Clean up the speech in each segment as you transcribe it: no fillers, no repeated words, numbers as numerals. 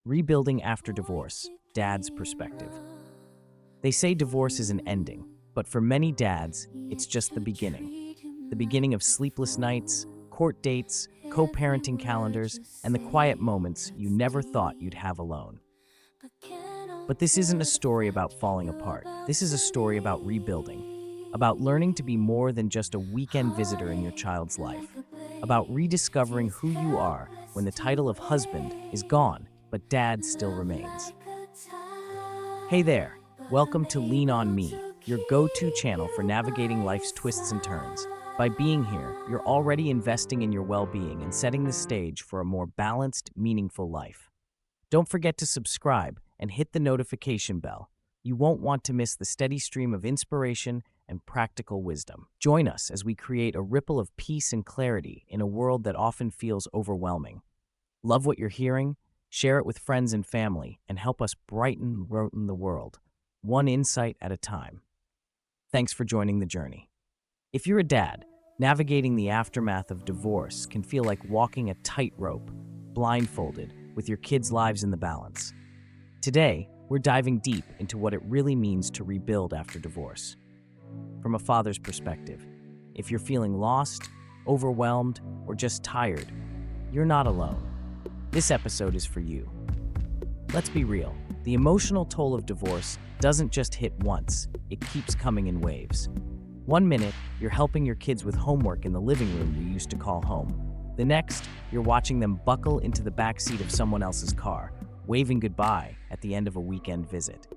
Rebuilding after divorce, dad's perspective. They say divorce is an ending, but for many dads, it's just the beginning. The beginning of sleepless nights, court dates, co-parenting calendars, and the quiet moments you never thought you'd have alone. But this isn't a story about falling apart. This is a story about rebuilding, about learning to be more than just a weekend visitor in your child's life, about rediscovering who you are when the title of husband is gone, but dad still remains. Hey there, welcome to Lean On Me, your go-to channel for navigating life's twists and turns. By being here, you're already investing in your well-being and setting the stage for a more balanced, meaningful life. Don't forget to subscribe and hit the notification bell. You won't want to miss the steady stream of inspiration and practical wisdom. Join us as we create a ripple of peace and clarity in a world that often feels overwhelming. Love what you're hearing? Share it with friends and family and help us brighten the world, one insight at a time. Thanks for joining the journey. If you're a dad, navigating the aftermath of divorce can feel like walking a tightrope, blindfolded, with your kids' lives in the balance. Today, we're diving deep into what it really means to rebuild after divorce. From a father's perspective, if you're feeling lost, overwhelmed, or just tired, you're not alone. This episode is for you. Let's be real, the emotional toll of divorce doesn't just hit once, it keeps coming in waves. One minute, you're helping your kids with homework in the living room you used to call home. The next, you're watching them buckle into the backseat of someone else's car, waving goodbye at the end of a weekend visit.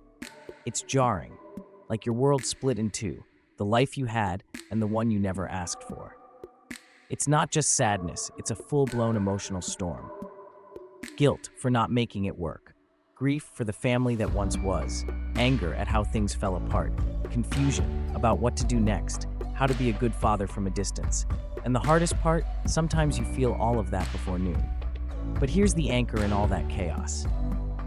It's jarring, like your world split in two, the life you had and the one you never asked for. It's not just sadness, it's a full-blown emotional storm. Guilt for not making it work, grief for the family that once was, anger at how things fell apart, confusion about what to do next, how to be a good father from a distance. And the hardest part, sometimes you feel all of that before noon. But here's the anchor in all that chaos.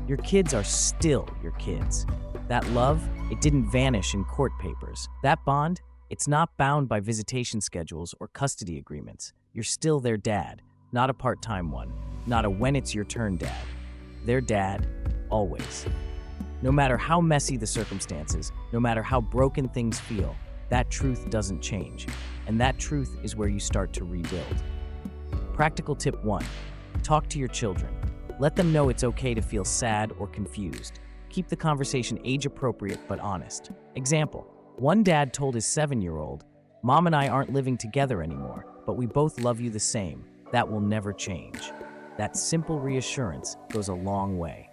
Your kids are still your kids. That love, it didn't vanish in court papers. That bond, it's not bound by visitation schedules or custody agreements. You're still their dad, not a part-time one, not a when it's your turn dad. Their dad, always. No matter how messy the circumstances, no matter how broken things feel, that truth doesn't change. And that truth is where you start to rebuild. Practical tip 1. Talk to your children. Let them know it's okay to feel sad or confused. Keep the conversation age-appropriate but honest. Example, one dad told his 7-year-old, "Mom and I aren't living together anymore, but we both love you the same. That will never change." That simple reassurance goes a long way.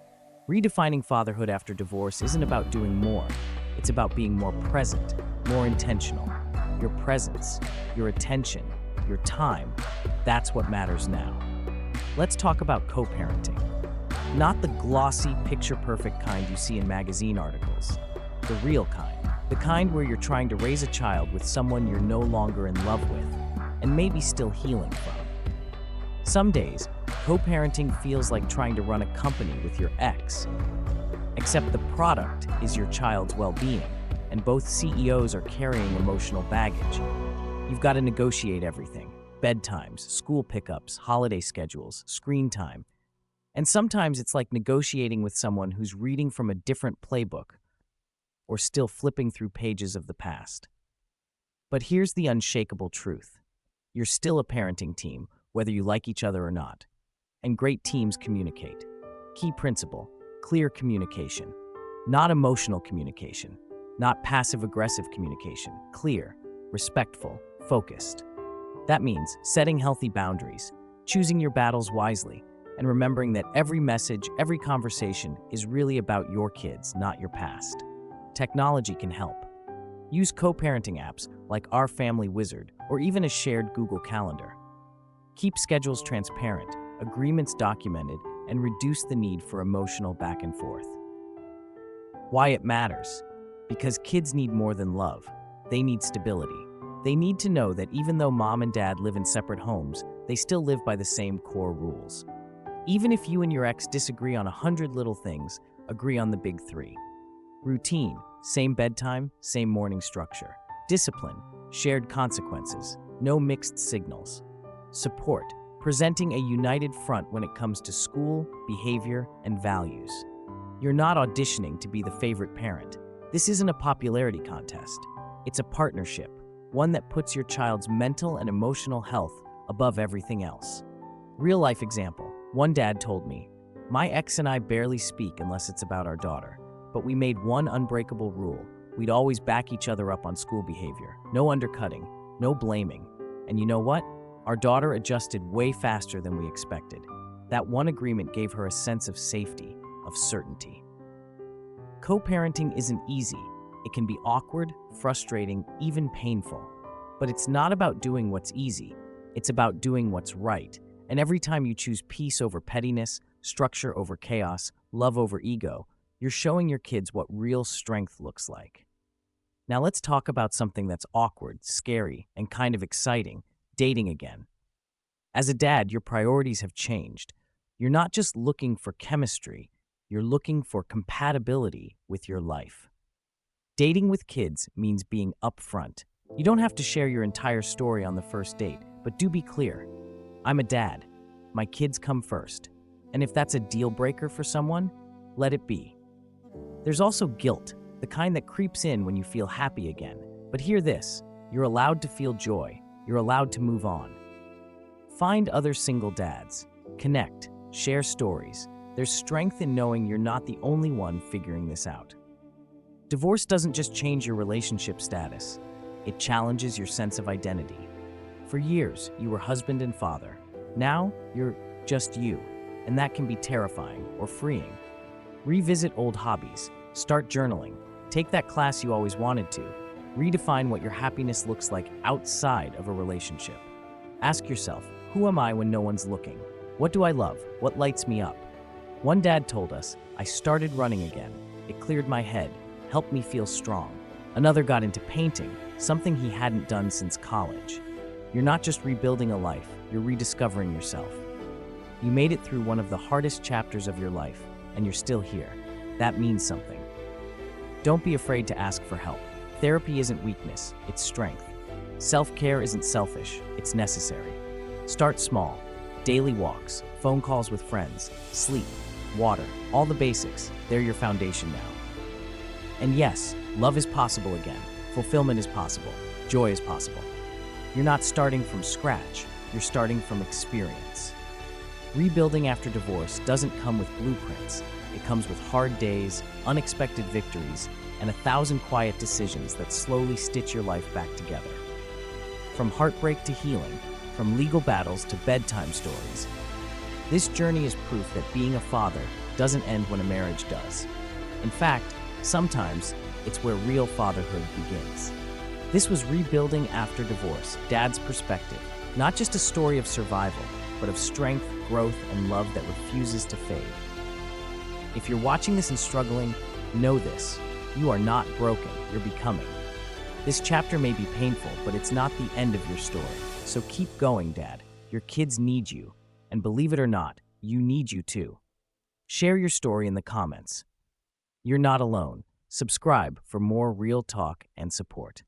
Redefining fatherhood after divorce isn't about doing more. It's about being more present, more intentional. Your presence, your attention, your time, that's what matters now. Let's talk about co-parenting. Not the glossy, picture-perfect kind you see in magazine articles. The real kind. The kind where you're trying to raise a child with someone you're no longer in love with, and maybe still healing from. Some days, co-parenting feels like trying to run a company with your ex. Except the product is your child's well-being, and both CEOs are carrying emotional baggage. You've got to negotiate everything. Bedtimes, school pickups, holiday schedules, screen time. And sometimes it's like negotiating with someone who's reading from a different playbook or still flipping through pages of the past. But here's the unshakable truth. You're still a parenting team, whether you like each other or not. And great teams communicate. Key principle, clear communication. Not emotional communication. Not passive-aggressive communication. Clear, respectful, focused. That means setting healthy boundaries, choosing your battles wisely, and remembering that every message, every conversation is really about your kids, not your past. Technology can help. Use co-parenting apps like Our Family Wizard or even a shared Google Calendar. Keep schedules transparent, agreements documented, and reduce the need for emotional back and forth. Why it matters? Because kids need more than love. They need stability. They need to know that even though mom and dad live in separate homes, they still live by the same core rules. Even if you and your ex disagree on 100 little things, agree on the big 3. Routine, same bedtime, same morning structure. Discipline, shared consequences, no mixed signals. Support, presenting a united front when it comes to school, behavior, and values. You're not auditioning to be the favorite parent. This isn't a popularity contest. It's a partnership, one that puts your child's mental and emotional health above everything else. Real-life example. One dad told me, "My ex and I barely speak unless it's about our daughter, but we made one unbreakable rule. We'd always back each other up on school behavior. No undercutting, no blaming. And you know what? Our daughter adjusted way faster than we expected. That one agreement gave her a sense of safety, of certainty." Co-parenting isn't easy. It can be awkward, frustrating, even painful. But it's not about doing what's easy. It's about doing what's right. And every time you choose peace over pettiness, structure over chaos, love over ego, you're showing your kids what real strength looks like. Now let's talk about something that's awkward, scary, and kind of exciting: dating again. As a dad, your priorities have changed. You're not just looking for chemistry, you're looking for compatibility with your life. Dating with kids means being upfront. You don't have to share your entire story on the first date, but do be clear. I'm a dad. My kids come first. And if that's a deal breaker for someone, let it be. There's also guilt, the kind that creeps in when you feel happy again. But hear this, you're allowed to feel joy. You're allowed to move on. Find other single dads. Connect. Share stories. There's strength in knowing you're not the only one figuring this out. Divorce doesn't just change your relationship status. It challenges your sense of identity. For years, you were husband and father. Now, you're just you, and that can be terrifying or freeing. Revisit old hobbies. Start journaling. Take that class you always wanted to. Redefine what your happiness looks like outside of a relationship. Ask yourself, who am I when no one's looking? What do I love? What lights me up? One dad told us, "I started running again. It cleared my head, helped me feel strong." Another got into painting, something he hadn't done since college. You're not just rebuilding a life, you're rediscovering yourself. You made it through one of the hardest chapters of your life, and you're still here. That means something. Don't be afraid to ask for help. Therapy isn't weakness, it's strength. Self-care isn't selfish, it's necessary. Start small. Daily walks, phone calls with friends, sleep, water, all the basics. They're your foundation now. And yes, love is possible again. Fulfillment is possible. Joy is possible. You're not starting from scratch, you're starting from experience. Rebuilding after divorce doesn't come with blueprints. It comes with hard days, unexpected victories, and 1,000 quiet decisions that slowly stitch your life back together. From heartbreak to healing, from legal battles to bedtime stories, this journey is proof that being a father doesn't end when a marriage does. In fact, sometimes it's where real fatherhood begins. This was Rebuilding After Divorce, Dad's Perspective. Not just a story of survival, but of strength, growth, and love that refuses to fade. If you're watching this and struggling, know this. You are not broken, you're becoming. This chapter may be painful, but it's not the end of your story. So keep going, Dad. Your kids need you. And believe it or not, you need you too. Share your story in the comments. You're not alone. Subscribe for more real talk and support.